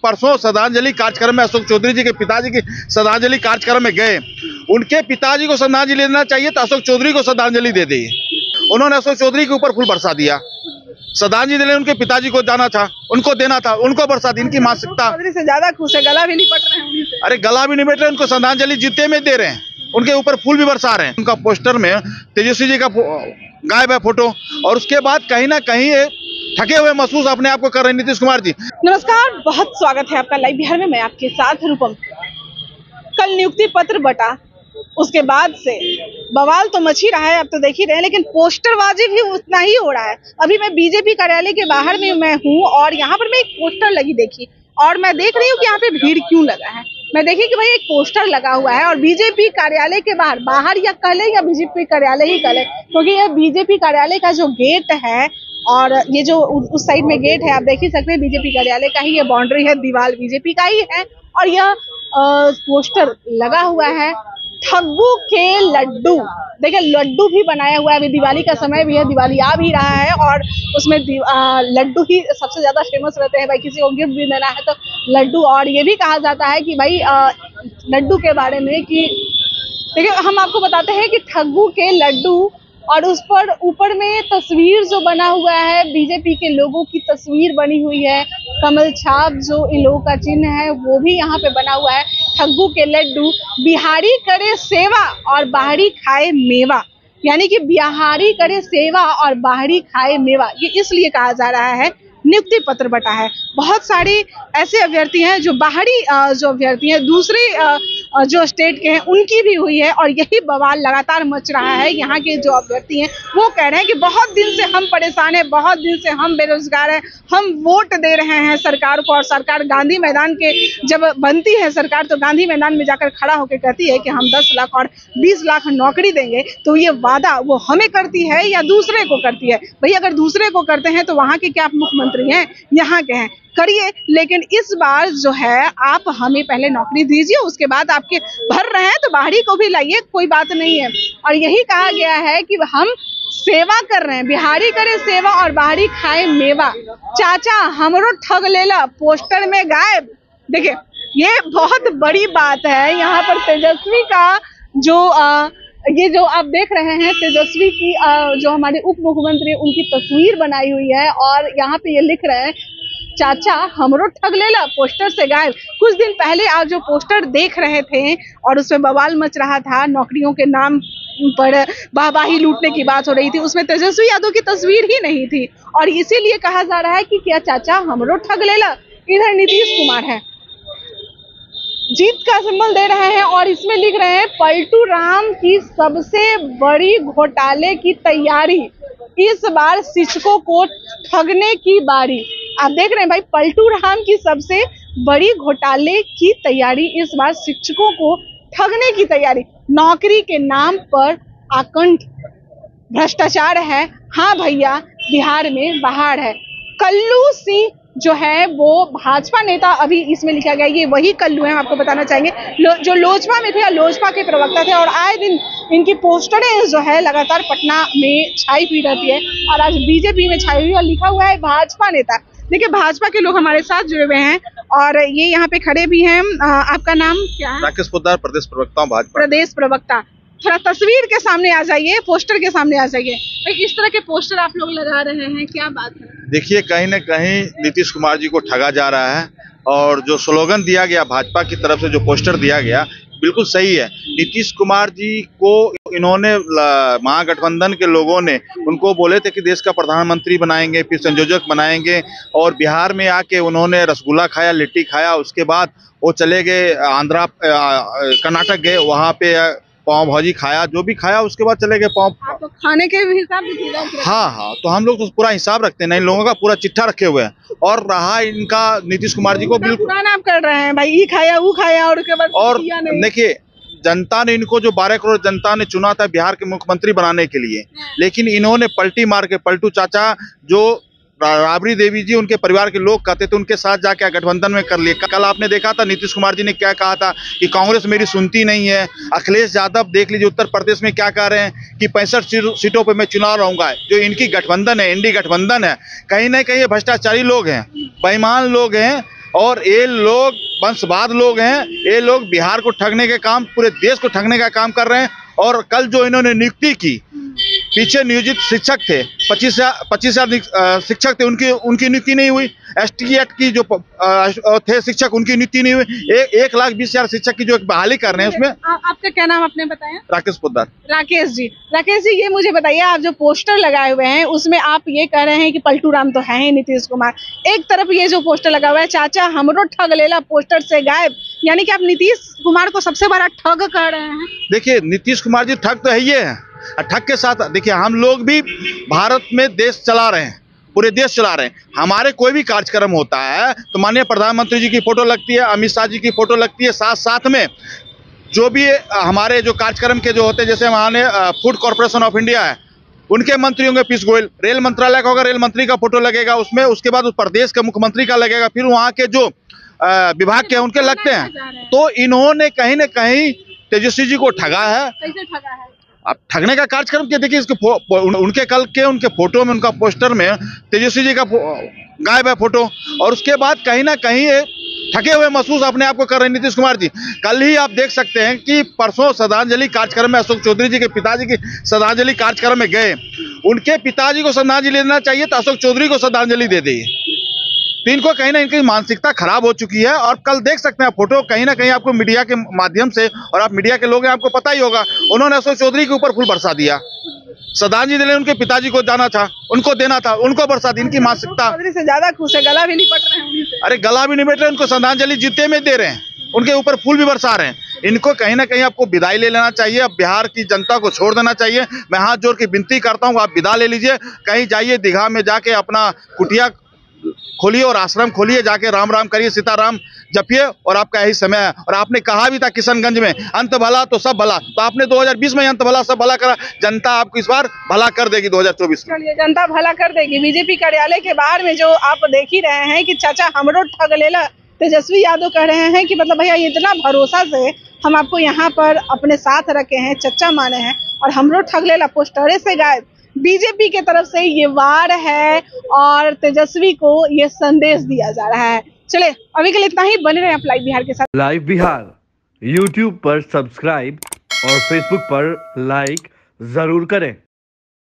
परसों श्रद्धांजलि कार्यक्रम में अशोक चौधरी जी के पिताजी की श्रद्धांजलि कार्यक्रम में गए, उनके पिताजी को श्रद्धांजलि देना चाहिए तो अशोक चौधरी को श्रद्धांजलि दे दी। उन्होंने अशोक चौधरी के ऊपर फूल बरसा दिया। श्रद्धांजलि देने उनके पिताजी को जाना था, उनको देना था, उनको बरसा दी। इनकी मानसिकता से ज्यादा खुश है, गला भी नहीं पट रहे हैं उन्हीं से। अरे गला भी नहीं बैठ रहे, उनको श्रद्धांजलि जीते में दे रहे हैं, उनके ऊपर फूल भी बरसा रहे हैं। उनका पोस्टर में तेजस्वी जी का गायब है फोटो, और उसके बाद कहीं ना कहीं थके हुए महसूस अपने आप को कर रहे हैं नीतीश कुमार जी। नमस्कार, बहुत स्वागत है आपका लाइव बिहार में। मैं आपके साथ रूपम। कल नियुक्ति पत्र बटा, उसके बाद से बवाल तो मच ही रहा है, अब तो देख ही रहे हैं, लेकिन पोस्टरबाजी भी उतना ही हो रहा है। अभी मैं बीजेपी कार्यालय के बाहर में मैं हूँ और यहाँ पर मैं एक पोस्टर लगी देखी, और मैं देख रही हूँ कि यहाँ पे भीड़ क्यों लगा है। मैं देखी कि भाई एक पोस्टर लगा हुआ है और बीजेपी कार्यालय के बाहर या कह या बीजेपी कार्यालय ही कह, क्योंकि ये बीजेपी कार्यालय का जो गेट है और ये जो उस साइड में गेट है, आप देख ही सकते हैं, बीजेपी कार्यालय का ही ये बाउंड्री है, दीवार बीजेपी का ही है। और यह पोस्टर लगा हुआ है ठग्गू के लड्डू। देखिए लड्डू भी बनाया हुआ है, अभी दिवाली का समय भी है, दिवाली आ भी रहा है और उसमें लड्डू ही सबसे ज्यादा फेमस रहते हैं। भाई किसी को गिफ्ट भी देना है तो लड्डू। और ये भी कहा जाता है कि भाई लड्डू के बारे में कि देखिए हम आपको बताते हैं कि ठग्गू के लड्डू, और उस पर ऊपर में तस्वीर जो बना हुआ है, बीजेपी के लोगों की तस्वीर बनी हुई है, कमल छाप जो इन लोगों का चिन्ह है वो भी यहाँ पे बना हुआ है। ठग्गू के लड्डू, बिहारी करे सेवा और बाहरी खाए मेवा, यानी कि बिहारी करे सेवा और बाहरी खाए मेवा, ये इसलिए कहा जा रहा है नियुक्ति पत्र बटा है। बहुत सारे ऐसे अभ्यर्थी हैं जो बाहरी जो अभ्यर्थी हैं दूसरे जो स्टेट के हैं उनकी भी हुई है, और यही बवाल लगातार मच रहा है। यहाँ के जो अभ्यर्थी हैं वो कह रहे हैं कि बहुत दिन से हम परेशान हैं, बहुत दिन से हम बेरोजगार हैं, हम वोट दे रहे हैं सरकार को, और सरकार गांधी मैदान के जब बनती है सरकार तो गांधी मैदान में जाकर खड़ा होकर कहती है कि हम 10 लाख और 20 लाख नौकरी देंगे, तो ये वादा वो हमें करती है या दूसरे को करती है? भाई अगर दूसरे को करते हैं तो वहाँ के क्या मुख्यमंत्री हैं? यहाँ के हैं, करिए, लेकिन इस बार जो है आप हमें पहले नौकरी दीजिए, उसके बाद आपके भर रहे हैं तो बाहरी को भी लाइए, कोई बात नहीं है। और यही कहा गया है कि हम सेवा कर रहे हैं, बिहारी करे सेवा और बाहरी खाए मेवा। चाचा हमरो ठग लेला पोस्टर में गायब। देखिए ये बहुत बड़ी बात है। यहाँ पर तेजस्वी का जो ये जो आप देख रहे हैं तेजस्वी की जो हमारे उप मुख्यमंत्री उनकी तस्वीर बनाई हुई है, और यहाँ पे ये लिख रहे हैं चाचा हमरो ठग लेला पोस्टर से गायब। कुछ दिन पहले आप जो पोस्टर देख रहे थे और उसमें बवाल मच रहा था, नौकरियों के नाम पर वाहवाही लूटने की बात हो रही थी, उसमें तेजस्वी यादव की तस्वीर ही नहीं थी, और इसीलिए कहा जा रहा है कि क्या चाचा हमरो ठग लेला। इधर नीतीश कुमार है, जीत का सिंबल दे रहे हैं और इसमें लिख रहे हैं पलटू राम की सबसे बड़ी घोटाले की तैयारी, इस बार शिक्षकों को ठगने की बारी। आप देख रहे हैं भाई, पलटू राम की सबसे बड़ी घोटाले की तैयारी, इस बार शिक्षकों को ठगने की तैयारी। नौकरी के नाम पर आकंठ भ्रष्टाचार है। हाँ भैया, बिहार में बाहर है। कल्लू सिंह जो है वो भाजपा नेता, अभी इसमें लिखा गया ये वही कल्लू है, आपको बताना चाहेंगे जो लोजपा में थे, लोजपा के प्रवक्ता थे, और आए दिन इनकी पोस्टरें जो है लगातार पटना में छाई हुई रहती है, और आज बीजेपी में छाई हुई, और लिखा हुआ है भाजपा नेता। देखिए भाजपा के लोग हमारे साथ जुड़े हुए हैं और ये यहाँ पे खड़े भी हैं। आपका नाम क्या है? राकेश पोद्दार, प्रदेश प्रवक्ता, भाजपा प्रदेश प्रवक्ता। थोड़ा तस्वीर के सामने आ जाइए, पोस्टर के सामने आ जाइए। भाई इस तरह के पोस्टर आप लोग लगा रहे हैं, क्या बात है? देखिए कहीं न कहीं नीतीश कुमार जी को ठगा जा रहा है, और जो स्लोगन दिया गया भाजपा की तरफ से, जो पोस्टर दिया गया, बिल्कुल सही है। नीतीश कुमार जी को इन्होंने महागठबंधन के लोगों ने उनको बोले थे कि देश का प्रधानमंत्री बनाएंगे, फिर संयोजक बनाएंगे, और बिहार में आके उन्होंने रसगुल्ला खाया, लिट्टी खाया, उसके बाद वो चले गए आंध्रा कर्नाटक गए, वहाँ पे पाव भाजी खाया, जो भी खाया, उसके बाद चले गए तो खाने के भी हिसाब से। हाँ, तो हम लोग तो पूरा हिसाब रखते हैं ना, इन लोगों का पूरा चिट्ठा रखे हुए हैं। और रहा इनका नीतीश कुमार जी को बिल्कुल आप कर रहे हैं भाई, ये खाया वो खाया, और उसके बाद और देखिए जनता ने इनको जो 12 करोड़ जनता ने चुना था बिहार के मुख्यमंत्री बनाने के लिए, लेकिन इन्होंने पलटी मार के, पलटू चाचा जो राबड़ी देवी जी उनके परिवार के लोग कहते थे, उनके साथ जाके गठबंधन में कर लिए। कल आपने देखा था नीतीश कुमार जी ने क्या कहा था कि कांग्रेस मेरी सुनती नहीं है। अखिलेश यादव देख लीजिए उत्तर प्रदेश में क्या कह रहे हैं कि 65 सीटों पे मैं चुनाव लड़ूंगा। जो इनकी गठबंधन है, इंडी गठबंधन है, कहीं ना कहीं ये भ्रष्टाचारी लोग हैं, बेईमान लोग हैं। और ये लोग वंशवाद लोग हैं। ये लोग बिहार को ठगने के काम, पूरे देश को ठगने का काम कर रहे हैं। और कल जो इन्होंने नियुक्ति की, पीछे नियोजित शिक्षक थे, 25,000 शिक्षक थे, उनकी नियुक्ति नहीं हुई। STET की जो थे शिक्षक, उनकी नियुक्ति नहीं हुई। 1,20,000 शिक्षक की जो बहाली कर रहे हैं उसमें। आपका क्या नाम आपने बताया? राकेश पोद्दार। राकेश जी, ये मुझे बताइए, आप जो पोस्टर लगाए हुए हैं उसमें आप ये कह रहे हैं कि पलटू राम तो है ही नीतीश कुमार, एक तरफ ये जो पोस्टर लगा हुआ है चाचा हमरो ठग लेला पोस्टर से गायब, यानी कि आप नीतीश कुमार को सबसे बड़ा ठग कह रहे हैं। देखिए, नीतीश कुमार जी ठग तो है ही है। ठग के साथ देखिए, हम लोग भी भारत में देश चला रहे हैं, पूरे देश चला रहे हैं। हमारे कोई भी कार्यक्रम होता है तो माननीय प्रधानमंत्री जी की फोटो लगती है, अमित शाह जी की फोटो लगती है, साथ साथ में जो भी हमारे जो कार्यक्रम के जो होते हैं, जैसे माननीय फूड कॉर्पोरेशन ऑफ इंडिया है, उनके मंत्री होंगे पीयूष गोयल, रेल मंत्रालय का होगा, रेल मंत्री का फोटो लगेगा उसमें, उसके बाद उस प्रदेश के मुख्यमंत्री का लगेगा, फिर वहाँ के जो विभाग के उनके लगते हैं। तो इन्होंने कहीं ना कहीं तेजस्वी जी को ठगा है। कैसे ठगा है? अब ठगने का कार्यक्रम क्या, देखिए इसके उनके कल के उनके फोटो में, उनका पोस्टर में तेजस्वी जी का गायब है फोटो। और उसके बाद कहीं ना कहीं ठगे हुए महसूस अपने आप को कर रहे हैं नीतीश कुमार जी। कल ही आप देख सकते हैं कि परसों श्रद्धांजलि कार्यक्रम में अशोक चौधरी जी के पिताजी की श्रद्धांजलि कार्यक्रम में गए। उनके पिताजी को श्रद्धांजलि देना चाहिए तो अशोक चौधरी को श्रद्धांजलि दे दी। तो इनको कहीं ना इनकी मानसिकता खराब हो चुकी है। और कल देख सकते हैं फोटो, कहीं ना कहीं आपको मीडिया के माध्यम से, और आप मीडिया के लोग हैं, आपको पता ही होगा, उन्होंने अशोक चौधरी के ऊपर फूल बरसा दिया। श्रद्धांजलि देने उनके पिताजी को जाना था, उनको देना था, उनको बरसा दी। इनकी मानसिकता से ज्यादा खुश है, गला भी नहीं पट रहे हैं उन्हीं से। अरे गला भी नहीं बैठ रहे, उनको श्रद्धांजलि जीते में दे रहे हैं, उनके ऊपर फूल भी बरसा रहे हैं। इनको कहीं ना कहीं आपको विदाई ले लेना चाहिए। अब बिहार की जनता को छोड़ देना चाहिए। मैं हाथ जोड़ के विनती करता हूँ, आप विदा ले लीजिए, कहीं जाइए दीघा में जाके अपना कुटिया खोलिए और आश्रम खोलिए, जाके राम राम करिए, सीताराम जपिए, और आपका यही समय है। और आपने कहा भी था किशनगंज में, अंत भला तो सब भला, तो आपने 2020 में अंत भला सब भला करा। जनता आपको इस बार भला कर देगी 2024 में। चलिए, जनता भला कर देगी। बीजेपी कार्यालय के बाहर में जो आप देख ही रहे हैं कि चाचा हमरो ठग लेला, तेजस्वी यादव कह रहे हैं कि मतलब भैया इतना भरोसा से हम आपको यहाँ पर अपने साथ रखे हैं, चच्चा माने हैं, और हमरो ठग लेला पोस्टरे से गायब। बीजेपी के तरफ से ये वार है और तेजस्वी को ये संदेश दिया जा रहा है। चले, अभी के लिए इतना ही। बने रहे आप लाइव बिहार के साथ। लाइव बिहार यूट्यूब पर सब्सक्राइब और फेसबुक पर लाइक जरूर करें।